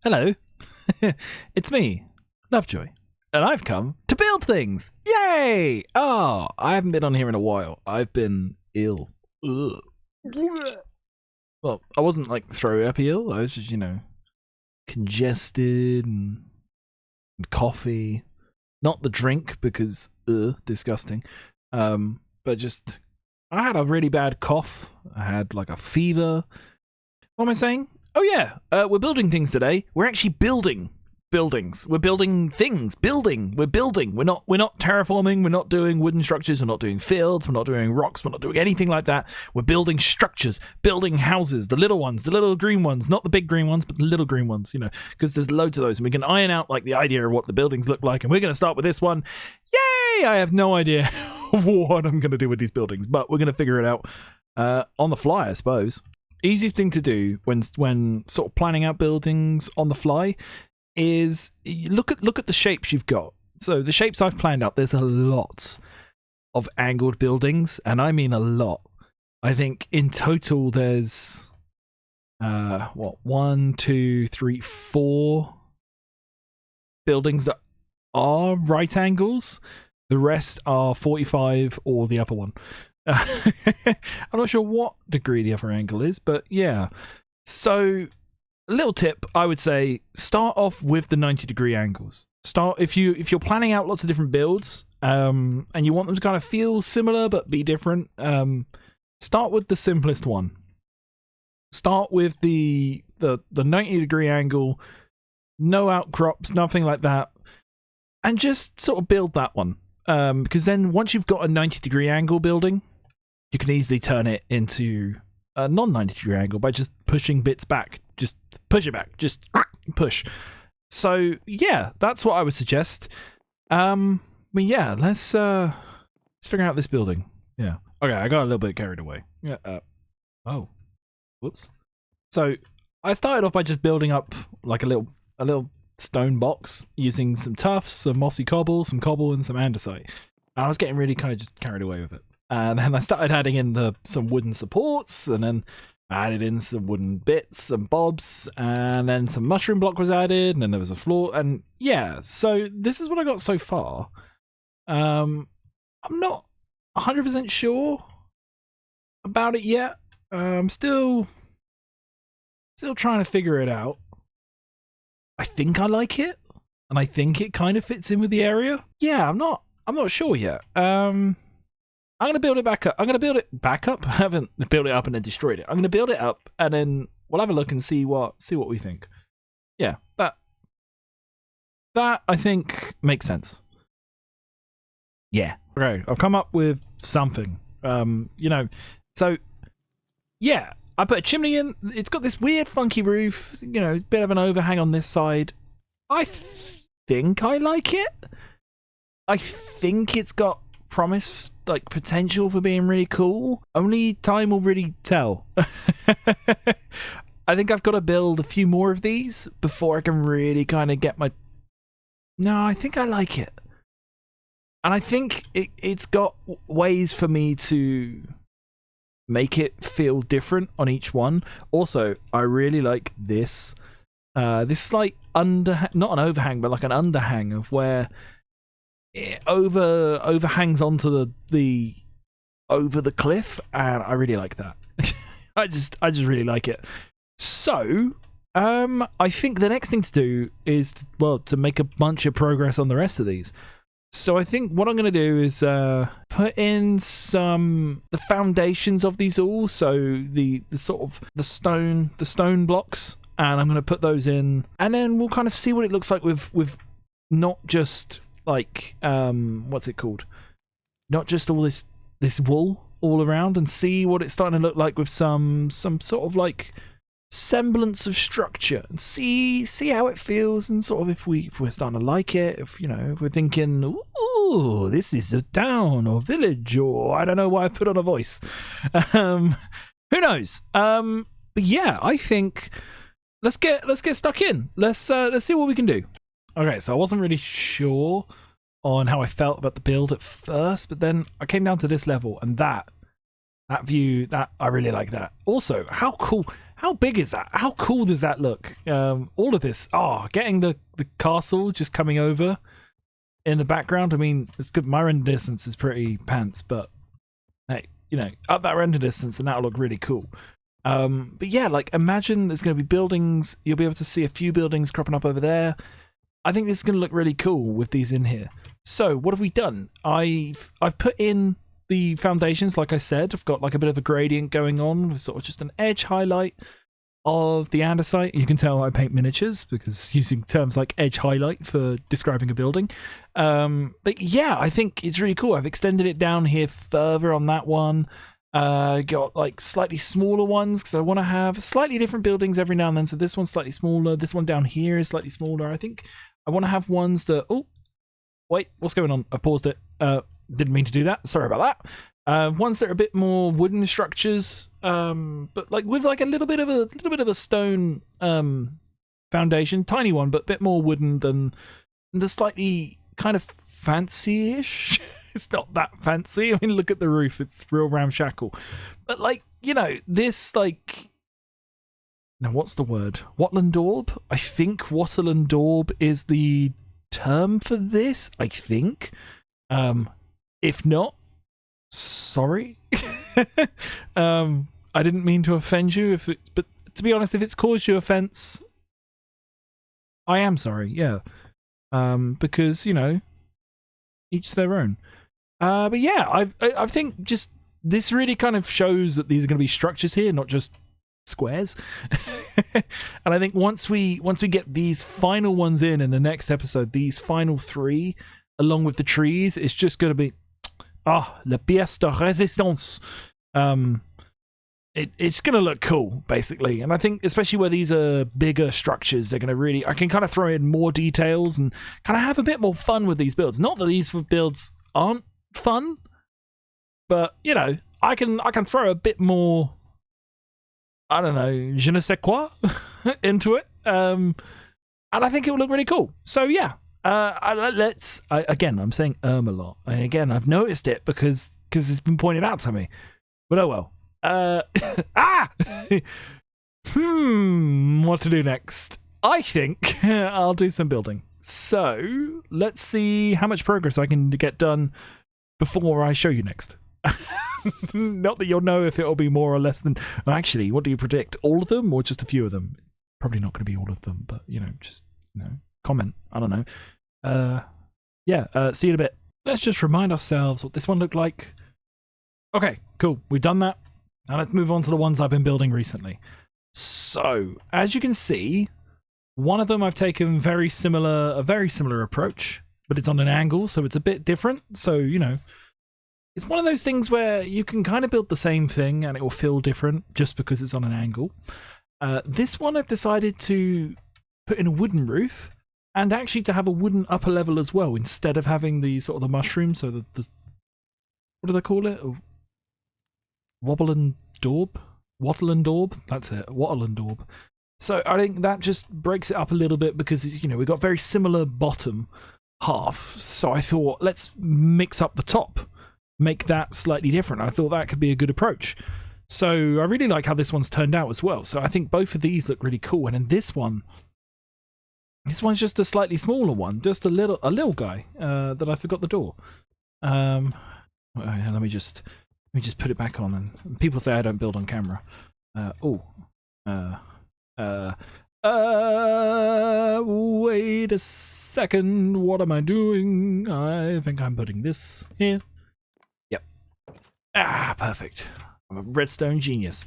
Hello, it's me, Lovejoy, and I've come to build things. Yay! Oh, I haven't been on here in a while. I've been ill. Ugh. Well, I wasn't like throw up ill. I was just, congested and coffee. Not the drink because disgusting. But just I had a really bad cough. I had like a fever. What am I saying? Oh yeah, we're building things today. We're actually building buildings. We're building things. We're building. We're not terraforming. We're not doing wooden structures. We're not doing fields. We're not doing rocks. We're not doing anything like that. We're building structures, building houses, the little ones, the little green ones, not the big green ones, but the little green ones, because there's loads of those, and we can iron out like the idea of what the buildings look like. And we're going to start with this one. Yay! I have no idea what I'm going to do with these buildings, but we're going to figure it out on the fly, I suppose. Easiest thing to do when sort of planning out buildings on the fly is look at the shapes you've got. So the shapes I've planned out, there's a lot of angled buildings, and I mean a lot. I think in total there's 1, 2, 3, 4 buildings that are right angles. The rest are 45 or the other one. I'm not sure what degree the other angle is, but yeah. So, a little tip, I would say, start off with the 90-degree angles. If you're planning out lots of different builds, and you want them to kind of feel similar but be different, start with the simplest one. Start with the 90-degree angle, no outcrops, nothing like that, and just sort of build that one. Because then once you've got a 90-degree angle building, you can easily turn it into a non-90-degree angle by just pushing bits back. Just push it back. Just push. So yeah, that's what I would suggest. But yeah, let's figure out this building. Yeah. Okay, I got a little bit carried away. Yeah. Oh. Whoops. So I started off by just building up like a little stone box using some tufts, some mossy cobble, some cobble, and some andesite. And I was getting really kind of just carried away with it. And then I started adding in some wooden supports, and then I added in some wooden bits and bobs, and then some mushroom block was added, and then there was a floor, and yeah, so this is what I got so far. I'm not 100% sure about it yet. I'm still trying to figure it out. I think I like it, and I think it kind of fits in with the area. Yeah, I'm not sure yet. I'm gonna build it back up. I haven't built it up and then destroyed it. I'm gonna build it up, and then we'll have a look and see what we think. Yeah, that I think makes sense. Yeah. Okay, I've come up with something. So yeah, I put a chimney in. It's got this weird funky roof, bit of an overhang on this side. I think I like it. I think it's got promise, like potential for being really cool. Only time will really tell. I think I've got to build a few more of these before I can really kind of get my... No, I think I like it. And I think it's got ways for me to make it feel different on each one. Also, I really like this slight not an overhang, but like an underhang of where it overhangs onto the over the cliff, and I really like that. I just really like it. So I think the next thing to do is to make a bunch of progress on the rest of these. So I think what I'm going to do is put in the foundations of these all, so the sort of the stone blocks, and I'm going to put those in, and then we'll kind of see what it looks like with not just like what's it called? Not just all this wool all around, and see what it's starting to look like with some sort of like semblance of structure, and see how it feels, and sort of if we're starting to like it, if we're thinking, ooh, this is a town or village, or I don't know why I put on a voice. Who knows? But yeah, I think let's get stuck in. Let's see what we can do. Okay, so I wasn't really sure on how I felt about the build at first, but then I came down to this level, and that view, that I really like that. Also, how cool How big is that? How cool does that look? All of this. Oh, getting the castle just coming over in the background. I mean, it's good. My render distance is pretty pants, but hey, you know, up that render distance and that'll look really cool. But yeah, like imagine there's going to be buildings. You'll be able to see a few buildings cropping up over there. I think this is going to look really cool with these in here. So what have we done? I've put in the foundations, like I said. I've got like a bit of a gradient going on with sort of just an edge highlight of the andesite. You can tell I paint miniatures because using terms like edge highlight for describing a building. But yeah, I think it's really cool. I've extended it down here further on that one. Got like slightly smaller ones because I want to have slightly different buildings every now and then. So this one's slightly smaller. This one down here is slightly smaller. I think I want to have ones that... Oh, wait, what's going on? I paused it. Didn't mean to do that. Sorry about that. Ones that are a bit more wooden structures, but like with like a little bit of a stone foundation, tiny one, but a bit more wooden than the slightly kind of fancy-ish. It's not that fancy. I mean, look at the roof. It's real ramshackle. But like, you know, this like... Now, what's the word? Wattle and daub? I think wattle and daub is the term for this, I think. If not, sorry. I didn't mean to offend you. But to be honest, if it's caused you offense, I am sorry, yeah. Because, you know, each their own. But yeah, I think just this really kind of shows that these are going to be structures here, not just squares. And I think once we get these final ones in the next episode, these final 3 along with the trees, it's just going to be la pièce de résistance. It's going to look cool, basically. And I think especially where these are bigger structures, they're going to really... I can kind of throw in more details and kind of have a bit more fun with these builds. Not that these builds aren't fun, but, you know, I can throw a bit more... I don't know, je ne sais quoi into it. And I think it will look really cool. So yeah, again, I'm saying a lot. And again, I've noticed it because it's been pointed out to me. But oh well. What to do next? I think I'll do some building. So let's see how much progress I can get done before I show you next. Not that you'll know if it'll be more or less than... Actually, what do you predict? All of them or just a few of them? Probably not going to be all of them, but, you know, just, you know, comment. I don't know. See you in a bit. Let's just remind ourselves what this one looked like. Okay, cool. We've done that. Now let's move on to the ones I've been building recently. So, as you can see, one of them I've taken a very similar approach, but it's on an angle, so it's a bit different. So, you know... It's one of those things where you can kind of build the same thing and it will feel different just because it's on an angle. This one I've decided to put in a wooden roof and actually to have a wooden upper level as well instead of having the sort of the mushroom. So the what do they call it? Wobble and daub? Wattle and daub? That's it. Wattle and daub. So I think that just breaks it up a little bit because, you know, we've got very similar bottom half. So I thought, let's mix up the top. Make that slightly different. I thought that could be a good approach. So I really like how this one's turned out as well. So I think both of these look really cool. And then this one's just a slightly smaller one, just a little guy that I forgot the door. Let me just put it back on. And people say I don't build on camera. Wait a second. What am I doing? I think I'm putting this here. Perfect. I'm a redstone genius.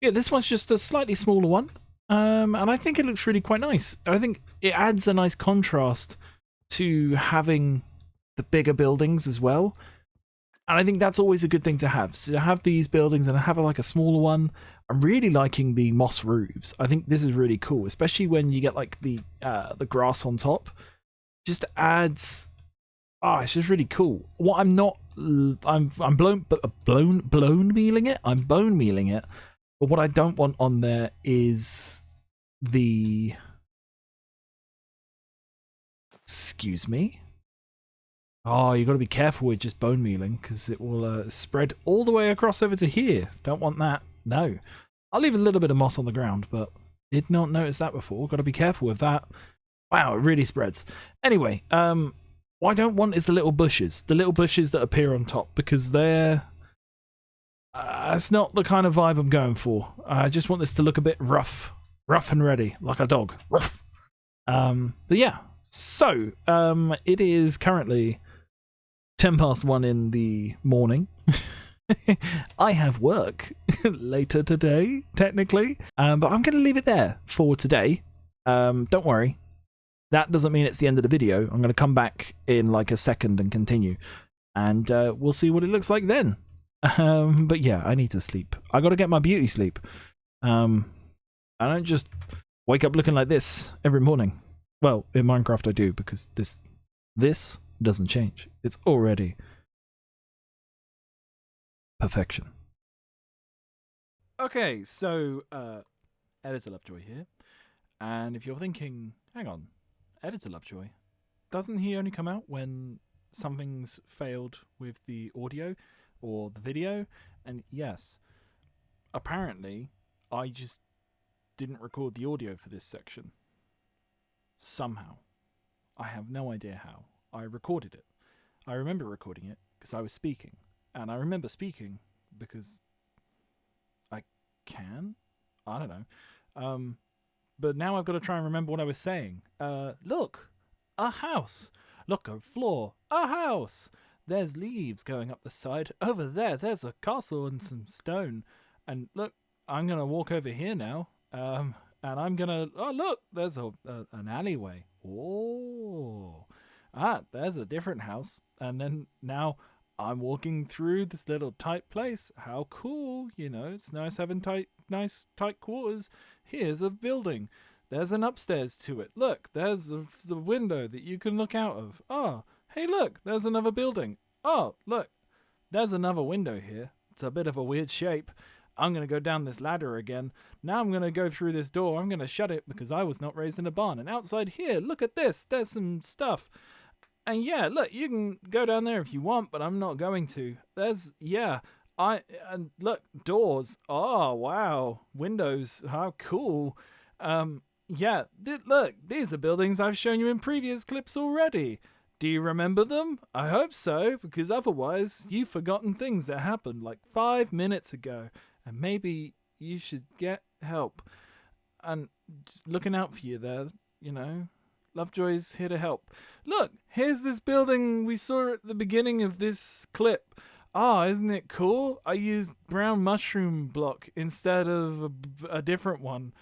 Yeah, this one's just a slightly smaller one. And I think it looks really quite nice. I think it adds a nice contrast to having the bigger buildings as well. And I think that's always a good thing to have. So to have these buildings and have like a smaller one. I'm really liking the moss roofs. I think this is really cool, especially when you get like the grass on top. Just adds... it's just really cool. What I'm not... I'm bone mealing it. I'm bone mealing it. But what I don't want on there is the... Excuse me? Oh, you got to be careful with just bone mealing because it will spread all the way across over to here. Don't want that. No. I'll leave a little bit of moss on the ground, but did not notice that before. Got to be careful with that. Wow, it really spreads. Anyway, what I don't want is the little bushes that appear on top, because they're that's not the kind of vibe I'm going for. I just want this to look a bit rough and ready, like a dog. Ruff. But yeah, so it is currently 1:10 in the morning. I have work later today, technically, but I'm going to leave it there for today. Don't worry. That doesn't mean it's the end of the video. I'm going to come back in like a second and continue, and we'll see what it looks like then. But yeah, I need to sleep. I got to get my beauty sleep. I don't just wake up looking like this every morning. Well, in Minecraft I do, because this doesn't change. It's already perfection. Okay, so Editor Lovejoy here. And if you're thinking, hang on, Editor Lovejoy, doesn't he only come out when something's failed with the audio or the video? And yes, apparently I just didn't record the audio for this section. Somehow. I have no idea how. I recorded it. I remember recording it because I was speaking. And I remember speaking because I can? I don't know. But now I've got to try and remember what I was saying. Look! A house! Look, a floor! A house! There's leaves going up the side. Over there, there's a castle and some stone. And look, I'm going to walk over here now. And I'm going to... Oh, look! There's an alleyway. Oh! There's a different house. And then now I'm walking through this little tight place. How cool! You know, it's nice having nice tight quarters. Here's a building. There's an upstairs to it. Look, there's the window that you can look out of. Oh, hey, look, there's another building. Oh, look, there's another window here. It's a bit of a weird shape. I'm going to go down this ladder again. Now I'm going to go through this door. I'm going to shut it because I was not raised in a barn. And outside here, look at this. There's some stuff. And yeah, look, you can go down there if you want, but I'm not going to. And look, doors. Oh, wow. Windows. How cool. Look, these are buildings I've shown you in previous clips already. Do you remember them? I hope so, because otherwise you've forgotten things that happened like 5 minutes ago, and maybe you should get help. And just looking out for you there, you know. Lovejoy's here to help. Look, here's this building we saw at the beginning of this clip. Isn't it cool? I used brown mushroom block instead of a different one.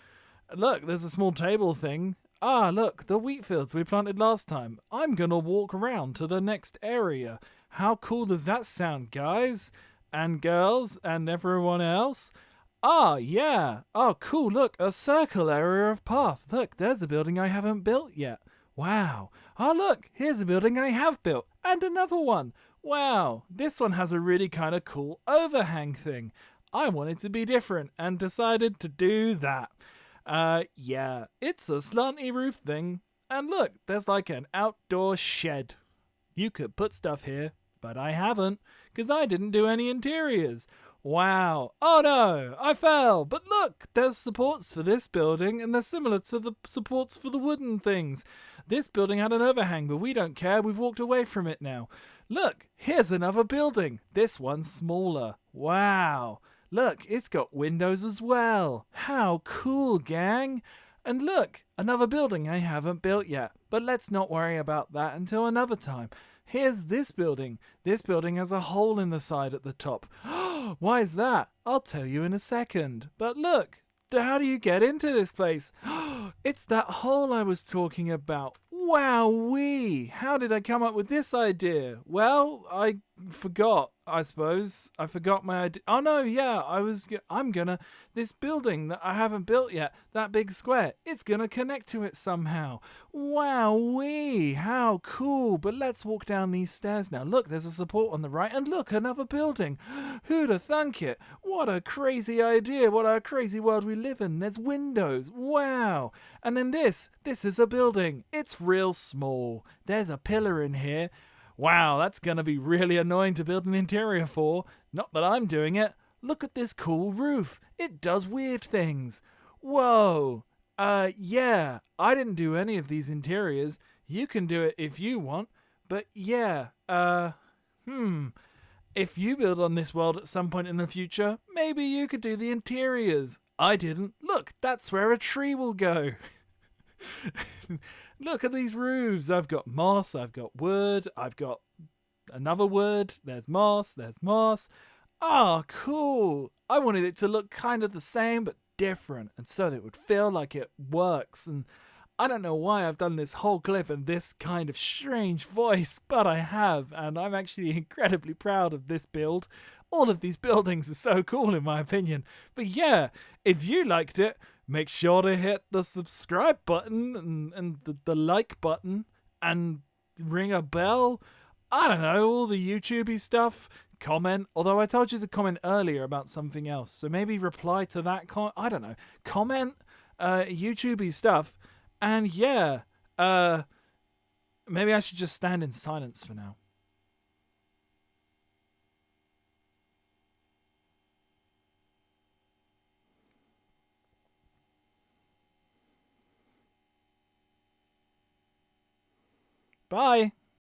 Look, there's a small table thing. Look, the wheat fields we planted last time. I'm gonna walk around to the next area. How cool does that sound, guys? And girls? And everyone else? Yeah. Oh, cool. Look, a circle area of path. Look, there's a building I haven't built yet. Wow. Look, here's a building I have built. And another one. Wow. This one has a really kind of cool overhang thing. I wanted to be different and decided to do that. It's a slanty roof thing. And look, there's like an outdoor shed. You could put stuff here, but I haven't, because I didn't do any interiors. Wow. Oh no, I fell. But look, there's supports for this building, and they're similar to the supports for the wooden things. This building had an overhang, but we don't care. We've walked away from it now. Look, here's another building. This one's smaller. Wow. Look, it's got windows as well. How cool, gang. And look, another building I haven't built yet. But let's not worry about that until another time. Here's this building. This building has a hole in the side at the top. Why is that? I'll tell you in a second. But look, how do you get into this place? It's that hole I was talking about. Wowee! How did I come up with this idea? Well, I forgot, I suppose. I forgot my idea. Oh no, yeah, this building that I haven't built yet, that big square, it's gonna connect to it somehow. Wowee! How cool! But let's walk down these stairs now. Look, there's a support on the right, and look, another building. Who'd have thunk it? What a crazy idea! What a crazy world we live in. There's windows. Wow! And then this is a building. It's real small. There's a pillar in here. Wow, that's gonna be really annoying to build an interior for. Not that I'm doing it. look at this cool roof. It does weird things. Whoa. Yeah, I didn't do any of these interiors. You can do it if you want. But yeah, if you build on this world at some point in the future, maybe you could do the interiors. I didn't. Look, that's where a tree will go. Look at these roofs. I've got moss, I've got wood, I've got another wood. There's moss, there's moss. Ah, cool. I wanted it to look kind of the same but different, and so that it would feel like it works. And I don't know why I've done this whole clip in this kind of strange voice, but I have, and I'm actually incredibly proud of this build. All of these buildings are so cool in my opinion. But yeah, if you liked it, make sure to hit the subscribe button and the like button and ring a bell. I don't know, all the YouTubey stuff. Comment, although I told you to comment earlier about something else, so maybe reply to that I don't know. Comment YouTubey stuff. And yeah, maybe I should just stand in silence for now. Bye.